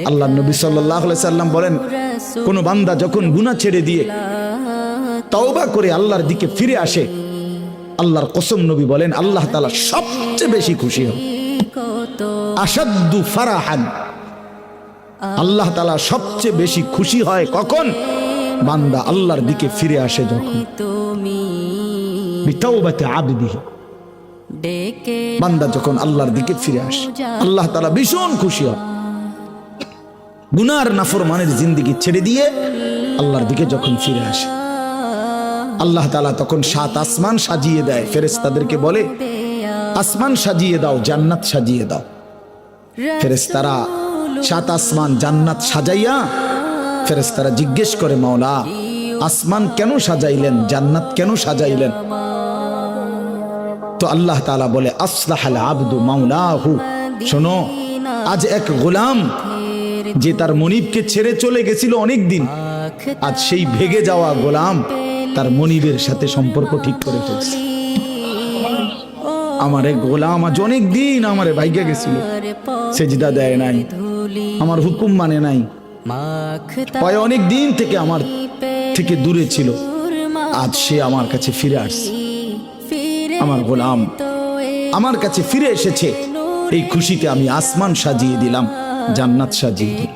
আল্লাহ নবী সাল্লাল্লাহু আলাইহি সাল্লাম বলেন, কোন বান্দা যখন গুনাহ ছেড়ে দিয়ে তওবা করে আল্লাহর দিকে ফিরে আসে, আল্লাহর কসম নবী বলেন আল্লাহ তাআলা সবচেয়ে বেশি খুশি হন। আশাদ্দু ফারাহান, আল্লাহ তাআলা সবচেয়ে বেশি খুশি হয় কখন? বান্দা আল্লাহর দিকে ফিরে আসে যখন। বিতাওবাতি আবদিহি, বান্দা যখন আল্লাহর দিকে ফিরে আসে আল্লাহ তাআলা ভীষণ খুশি হয়। গুনার নাফরমানের জিন্দেগি ছেড়ে দিয়ে আল্লাহর দিকে যখন ফিরে আসে, আল্লাহ তাআলা তখন 7 আসমান সাজিয়ে দেয়। ফেরেশতাদেরকে বলে, আসমান সাজিয়ে দাও, জান্নাত সাজিয়ে দাও। ফেরেশতারা 7 আসমান জান্নাত সাজাইয়া ফেরেশতারা জিজ্ঞেস করে, মাওলা আসমান কেন সাজাইলেন, জান্নাত কেন সাজাইলেন? তো আল্লাহ তাআলা বলে, আসলাহাল আবদু মাওলাহু, শোনো, আজ এক গোলাম যে তার মনিবকে ছেড়ে চলে গেছিল অনেক দিন, আজ সেই ভেগে যাওয়া গোলাম তার মনিবের সাথে সম্পর্ক ঠিক করে ফেলছে। আমার এক গোলাম আজ অনেক দিন আমারে ভাইগা গেছিল, সেজদা দেয় নাই, আমার হুকুম মানে নাই, পায় অনেক দিন থেকে আমার থেকে দূরে ছিল, আজ সে আমার কাছে ফিরে আসছে। আমার গোলাম আমার কাছে ফিরে এসেছে, এই খুশিতে আমি আসমান সাজিয়ে দিলাম, জান্নাত সাজিয়ে দিলাম।